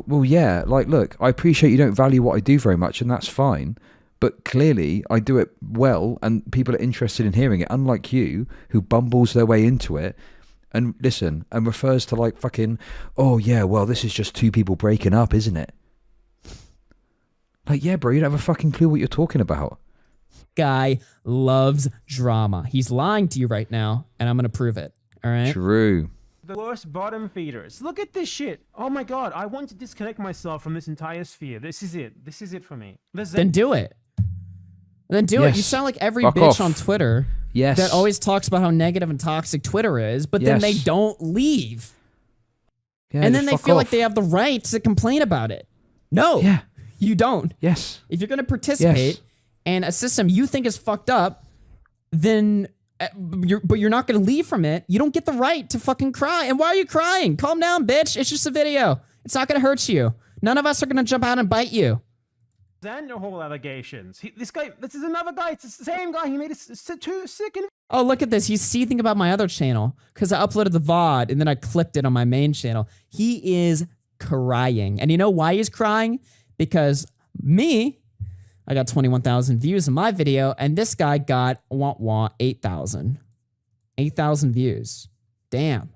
well, yeah, like, look, I appreciate you don't value what I do very much, and that's fine. But clearly, I do it well, and people are interested in hearing it, unlike you, who bumbles their way into it, and listen, and refers to, like, fucking, oh, yeah, well, this is just two people breaking up, isn't it? Like, yeah, bro, you don't have a fucking clue what you're talking about. Guy loves drama. He's lying to you right now, and I'm going to prove it, all right? True. The worst bottom feeders. Look at this shit. Oh my God, I want to disconnect myself from this entire sphere. This is it. This is it for me. Then do it. Then do it. You sound like every Fuck bitch off. on Twitter that always talks about how negative and toxic Twitter is, but then they don't leave. Yeah, and then they feel like they have the right to complain about it. No, you don't. Yes. If you're going to participate in a system you think is fucked up, then... But you're not going to leave from it. You don't get the right to fucking cry. And why are you crying? Calm down, bitch. It's just a video. It's not going to hurt you. None of us are going to jump out and bite you. Xanderhal allegations. This is another guy. It's the same guy. He made two second. Oh, look at this. He's seething about my other channel because I uploaded the VOD and then I clipped it on my main channel. He is crying. And you know why he's crying? Because I got 21,000 views in my video, and this guy got 8,000. 8,000 views. Damn.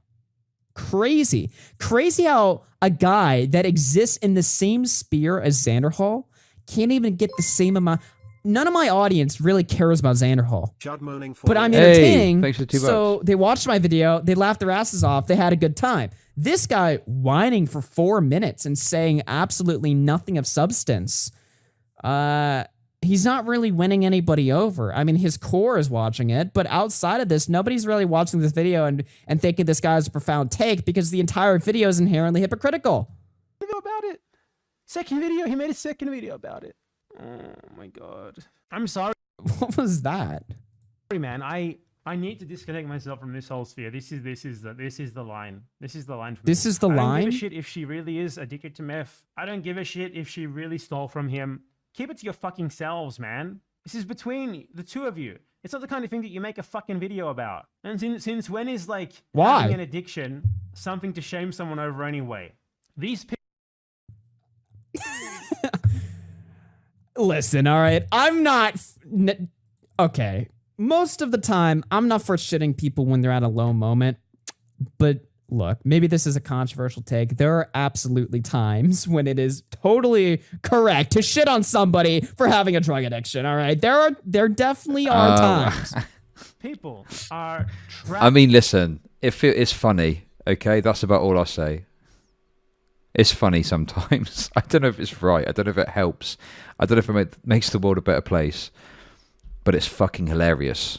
Crazy. Crazy how a guy that exists in the same sphere as Xanderhal can't even get the same amount. None of my audience really cares about Xanderhal. But I'm entertaining, so they watched my video, they laughed their asses off, they had a good time. This guy whining for 4 minutes and saying absolutely nothing of substance. He's not really winning anybody over. I mean, his core is watching it, but outside of this, nobody's really watching this video and thinking this guy has a profound take because the entire video is inherently hypocritical. About it. Second video, he made a second video about it. Oh my God. I'm sorry. What was that? Sorry, man. I need to disconnect myself from this whole sphere. This is the line. This is the line. This is the line? I don't give a shit if she really is addicted to meth. I don't give a shit if she really stole from him. Keep it to your fucking selves, man. This is between the two of you. It's not the kind of thing that you make a fucking video about. And since when is like having an addiction something to shame someone over anyway? These people. Listen, all right. I'm not. Okay. most of the time, I'm not for shitting people when they're at a low moment. But look, maybe this is a controversial take. There are absolutely times when it is totally correct to shit on somebody for having a drug addiction. All right, there definitely are times. People are trapped. I mean, listen, if it is funny, okay, that's about all I'll say. It's funny sometimes. I don't know if it's right. I don't know if it helps. I don't know if it makes the world a better place. But it's fucking hilarious.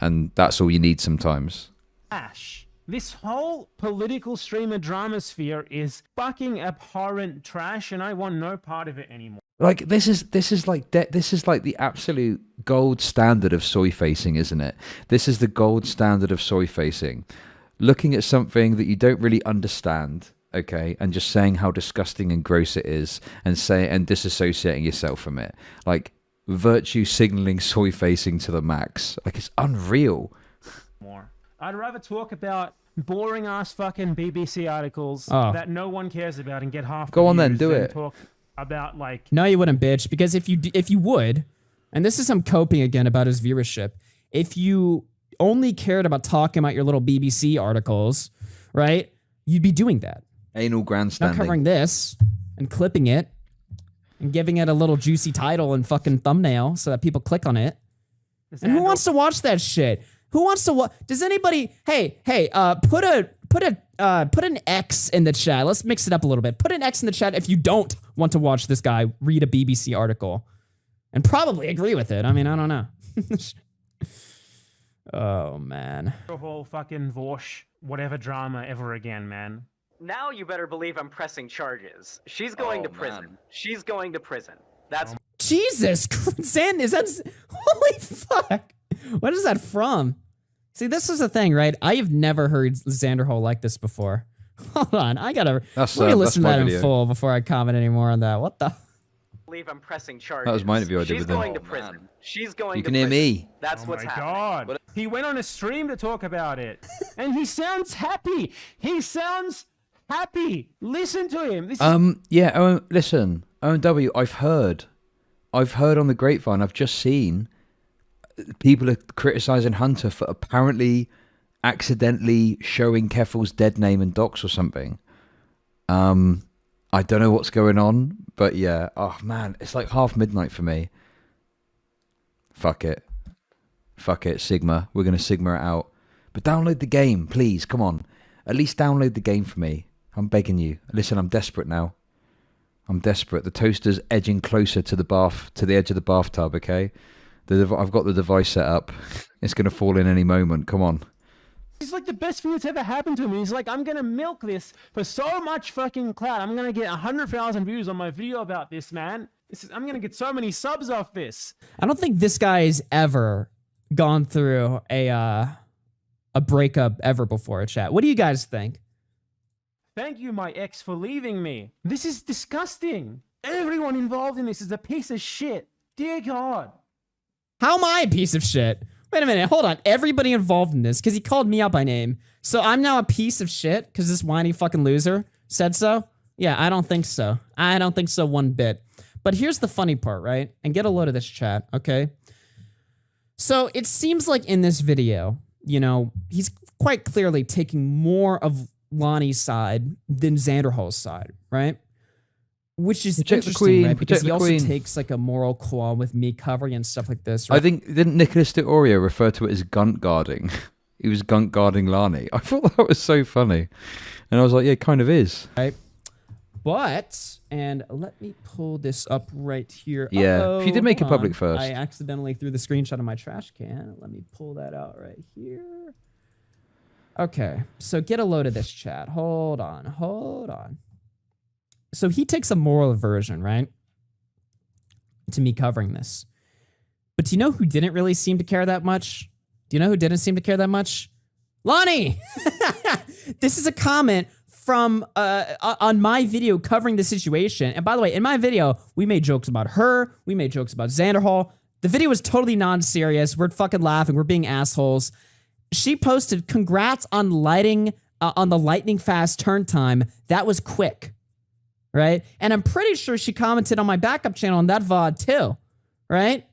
And that's all you need sometimes. Trash. This whole political streamer drama sphere is fucking abhorrent trash, and I want no part of it anymore. Like this is like the absolute gold standard of soy facing, isn't it? This is the gold standard of soy facing. Looking at something that you don't really understand, okay, and just saying how disgusting and gross it is, and disassociating yourself from it. Like virtue signaling soy facing to the max. Like it's unreal. More. I'd rather talk about boring ass fucking BBC articles that no one cares about and get half. Go on then, do it. Talk about like. No, you wouldn't, bitch. Because if you would, and this is him coping again about his viewership. If you only cared about talking about your little BBC articles, right? You'd be doing that. Anal grandstanding. Not covering this and clipping it and giving it a little juicy title and fucking thumbnail so that people click on it. And who wants to watch that shit? Who wants to watch? Does anybody? Hey, put an X in the chat. Let's mix it up a little bit. Put an X in the chat if you don't want to watch this guy read a BBC article, and probably agree with it. I mean, I don't know. Oh man. The whole fucking Vorsh whatever drama ever again, man. Now you better believe I'm pressing charges. She's going to prison. Man. She's going to prison. That's Jesus, Zan, is that? Holy fuck! What is that from? See, this is the thing, right? I have never heard Xanderhal like this before. Hold on, let me listen to that in full before I comment any more on that. What the? Believe I'm pressing charges. That was my interview I did She's with him. going to prison. She's going You to can hear prison. me. That's what's happening. God. He went on a stream to talk about it, and he sounds happy. He sounds happy. Listen to him. This is yeah. Listen, OMW. I've heard on the grapevine. I've just seen people are criticizing Hunter for apparently accidentally showing Keffel's dead name and docs or something. I don't know what's going on, but yeah. Oh man, it's like midnight for me. Fuck it, Sigma. We're gonna Sigma it out. But download the game, please. Come on, at least download the game for me. I'm begging you. Listen, I'm desperate now. I'm desperate. The toaster's edging closer to the edge of the bathtub. Okay, I've got the device set up. It's gonna fall in any moment. Come on. It's like the best thing that's ever happened to him. He's like, I'm gonna milk this for so much fucking clout. I'm gonna get 100,000 views on my video about this, man. I'm gonna get so many subs off this. I don't think this guy has ever gone through a breakup ever before, chat. What do you guys think? Thank you, my ex, for leaving me. This is disgusting. Everyone involved in this is a piece of shit. Dear God. How am I a piece of shit? Wait a minute, hold on. Everybody involved in this, because he called me out by name. So I'm now a piece of shit because this whiny fucking loser said so? Yeah, I don't think so. I don't think so one bit. But here's the funny part, right? And get a load of this chat, okay? So it seems like in this video, you know, he's quite clearly taking more of Lonnie's side than Xanderhal's side, right? Which is interesting, right? Because he also takes like a moral qualm with me covering and stuff like this. Right? I think, didn't Nicholas de Orio refer to it as gunt guarding? He was gunt guarding Lani. I thought that was so funny. And I was like, yeah, it kind of is. Right. But, and let me pull this up right here. Yeah, if you did make it public first. I accidentally threw the screenshot of my trash can. Let me pull that out right here. Okay, so get a load of this chat. Hold on. So he takes a moral aversion, right? To me covering this. But do you know who didn't really seem to care that much? Do you know who didn't seem to care that much? Lonnie! This is a comment from on my video covering the situation. And by the way, in my video, we made jokes about her. We made jokes about Xanderhal. The video was totally non-serious. We're fucking laughing. We're being assholes. She posted, congrats on lighting on the lightning fast turn time. That was quick. Right? And I'm pretty sure she commented on my backup channel on that VOD too. Right?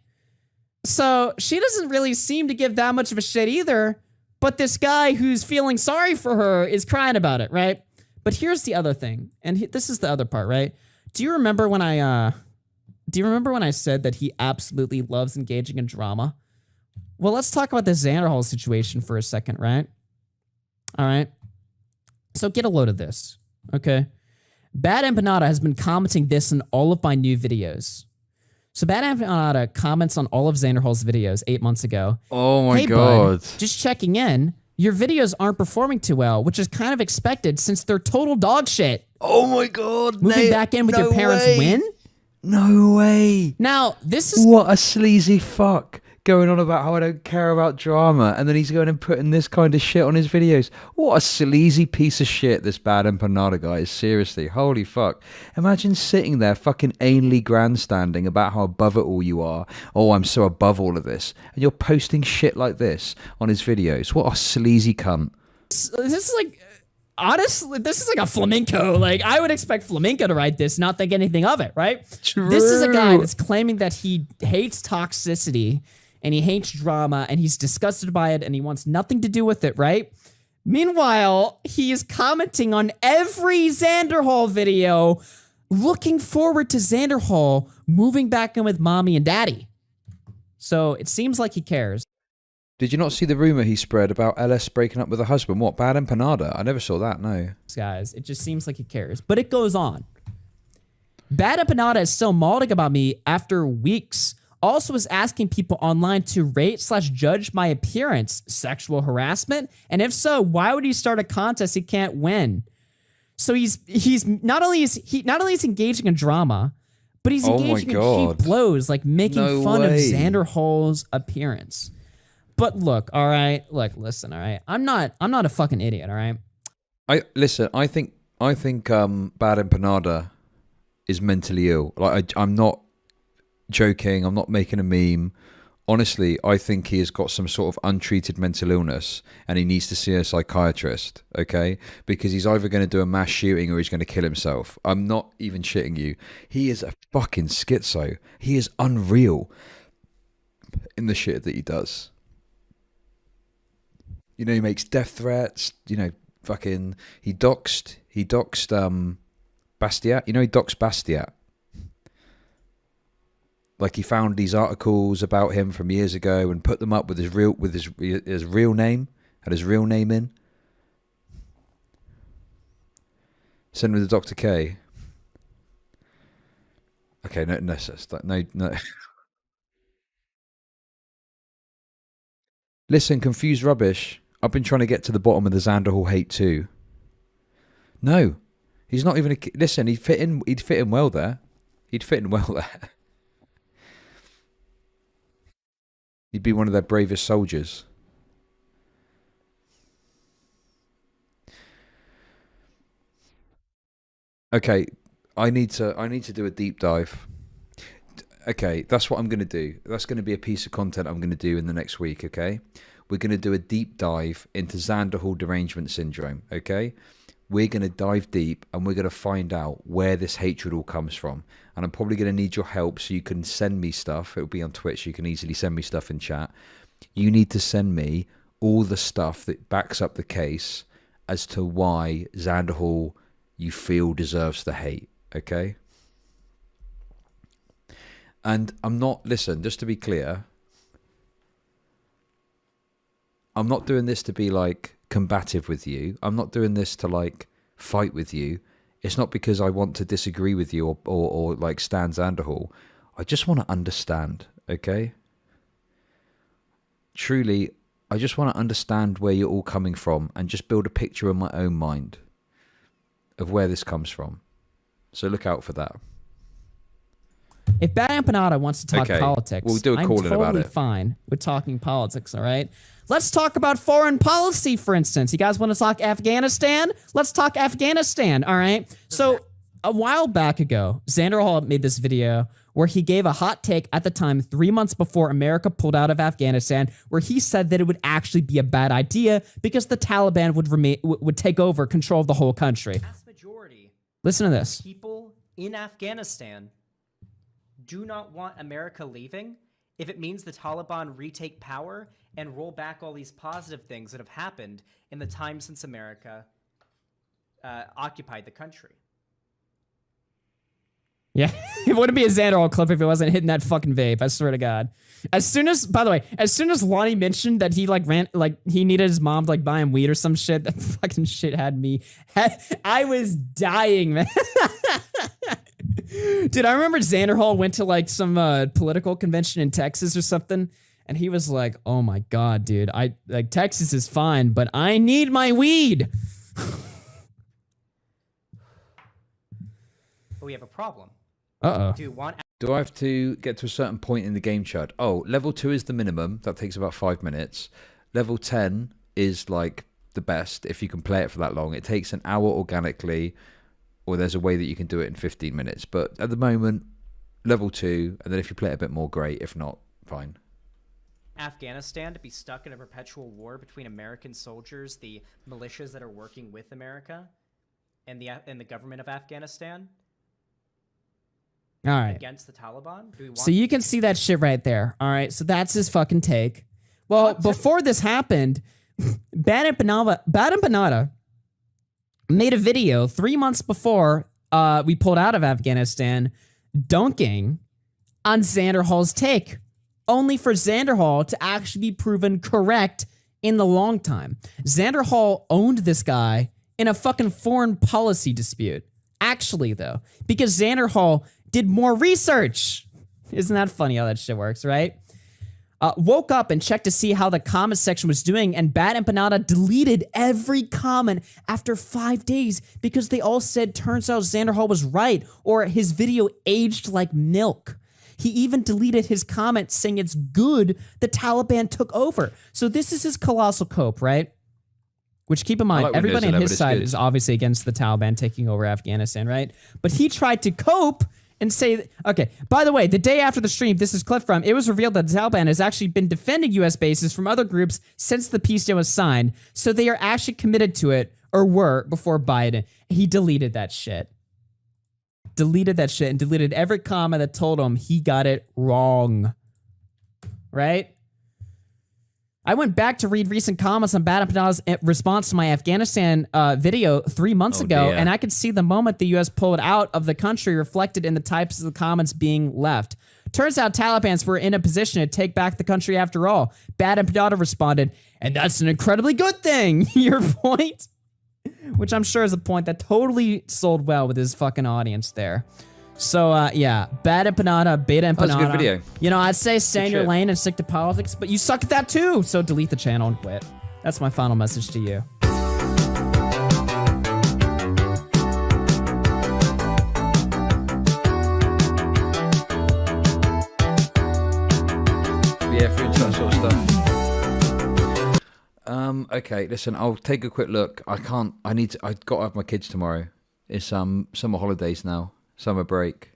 So she doesn't really seem to give that much of a shit either. But this guy who's feeling sorry for her is crying about it, right? But here's the other thing, and this is the other part, right? Do you remember when I said that he absolutely loves engaging in drama? Well, let's talk about the Xanderhal situation for a second, right? All right. So get a load of this, okay? Bad Empanada has been commenting this in all of my new videos. So Bad Empanada comments on all of Xanderhal's videos 8 months ago. Oh my hey, god. Bud, just checking in. Your videos aren't performing too well, which is kind of expected since they're total dog shit. Oh my god. Moving back in with your parents win? No way. Now, this is... What a sleazy fuck. Going on about how I don't care about drama, and then he's going and putting this kind of shit on his videos. What a sleazy piece of shit this Bad Empanada guy is. Seriously, holy fuck. Imagine sitting there fucking anally grandstanding about how above it all you are. Oh, I'm so above all of this. And you're posting shit like this on his videos. What a sleazy cunt. This is like... Honestly, this is like a flamenco. Like, I would expect flamenco to write this, not think anything of it, right? True. This is a guy that's claiming that he hates toxicity and he hates drama and he's disgusted by it and he wants nothing to do with it, right? Meanwhile, he is commenting on every Xanderhal video, looking forward to Xanderhal moving back in with mommy and daddy. So it seems like he cares. Did you not see the rumor he spread about LS breaking up with her husband? What, Bad Empanada? I never saw that, no. Guys, it just seems like he cares. But it goes on. Bad Empanada is still mauling about me after weeks. Also is asking people online to rate/judge my appearance. Sexual harassment? And if so, why would he start a contest he can't win? So he's not only is engaging in drama, but he's engaging in cheap blows, like making fun of Xanderhal's appearance. But look, all right, listen, all right. I'm not a fucking idiot, all right. I think Bad Empanada is mentally ill. Like I'm not joking. I'm not making a meme. Honestly, I think he has got some sort of untreated mental illness and he needs to see a psychiatrist, okay? Because he's either going to do a mass shooting or he's going to kill himself. I'm not even shitting you. He is a fucking schizo. He is unreal in the shit that he does. You know, he makes death threats, you know, fucking, he doxed Bastiat. You know, he doxed Bastiat. Like, he found these articles about him from years ago and put them up with his real name, had his real name in. Send him to Dr. K. Okay, no. Listen, confused rubbish. I've been trying to get to the bottom of the Xanderhal hate too. No, he's not even listen, he'd fit in well there. He'd be one of their bravest soldiers. Okay, I need to do a deep dive. Okay, that's what I'm going to do. That's going to be a piece of content I'm going to do in the next week, okay? We're going to do a deep dive into Xanderhal derangement syndrome, okay? We're going to dive deep and we're going to find out where this hatred all comes from. And I'm probably going to need your help, so you can send me stuff. It'll be on Twitch. You can easily send me stuff in chat. You need to send me all the stuff that backs up the case as to why Xanderhal you feel deserves the hate, okay? And I'm not, listen, just to be clear, I'm not doing this to be like combative with you. I'm not doing this to like fight with you. It's not because I want to disagree with you or like stand Xanderhal. I just want to understand, okay? Truly, I just want to understand where you're all coming from and just build a picture in my own mind of where this comes from. So look out for that. If Bad Empanada wants to talk politics, we'll do a call in about it. I'm totally fine with talking politics, all right? Let's talk about foreign policy, for instance. You guys want to talk Afghanistan? Let's talk Afghanistan, all right? So a while back ago, Xanderhal made this video where he gave a hot take at the time, 3 months before America pulled out of Afghanistan, where he said that it would actually be a bad idea because the Taliban would take over control of the whole country. Vast majority. Listen to this. People in Afghanistan do not want America leaving, if it means the Taliban retake power and roll back all these positive things that have happened in the time since America occupied the country. Yeah, it wouldn't be a Xanderhal clip if it wasn't hitting that fucking vape. I swear to God. As soon as, by the way, as soon as Lonnie mentioned that he he needed his mom to like buy him weed or some shit, that fucking shit had me. I was dying, man. Dude, I remember Xanderhal went to like some political convention in Texas or something, and he was like, "Oh my God, dude, Texas is fine, but I need my weed." But we have a problem. Uh-oh. Do I have to get to a certain point in the game, Chud? Oh, level 2 is the minimum. That takes about 5 minutes. Level 10 is like the best if you can play it for that long. It takes an hour organically, or there's a way that you can do it in 15 minutes. But at the moment, level 2, and then if you play it a bit more, great. If not, fine. Afghanistan to be stuck in a perpetual war between American soldiers, the militias that are working with America, and the government of Afghanistan. All right. Against the Taliban? So you can see that shit right there. All right. So that's his fucking take. Well, before this happened, Bad Empanada made a video 3 months before we pulled out of Afghanistan dunking on Xanderhal's take, only for Xanderhal to actually be proven correct in the long time. Xanderhal owned this guy in a fucking foreign policy dispute. Actually, though, because Xanderhal did more research. Isn't that funny how that shit works, right? Woke up and checked to see how the comment section was doing, and Bad Empanada deleted every comment after 5 days because they all said turns out Xanderhal was right, or his video aged like milk. He even deleted his comment saying it's good the Taliban took over. So this is his colossal cope, right? Which, keep in mind, everybody on his side is obviously against the Taliban taking over Afghanistan, right? But he tried to cope and say, okay, by the way, the day after the stream, this is clip from, it was revealed that the Taliban has actually been defending U.S. bases from other groups since the peace deal was signed, so they are actually committed to it, or were, before Biden. He deleted that shit. Deleted that shit and deleted every comment that told him he got it wrong. Right? I went back to read recent comments on Bad Empanada's response to my Afghanistan video 3 months ago, and I could see the moment the U.S. pulled out of the country reflected in the types of the comments being left. Turns out Talibans were in a position to take back the country after all. Bad Empanada responded, and that's an incredibly good thing. Your point? Which I'm sure is a point that totally sold well with his fucking audience there. So, yeah, Bad Empanada, Beta Empanada. That was a good video. You know, I'd say stay in your lane and stick to politics, but you suck at that too, so delete the channel and quit. That's my final message to you. Yeah, if you're into that sort of stuff. Okay, listen, I'll take a quick look. I've got to have my kids tomorrow. It's summer holidays now. Summer break.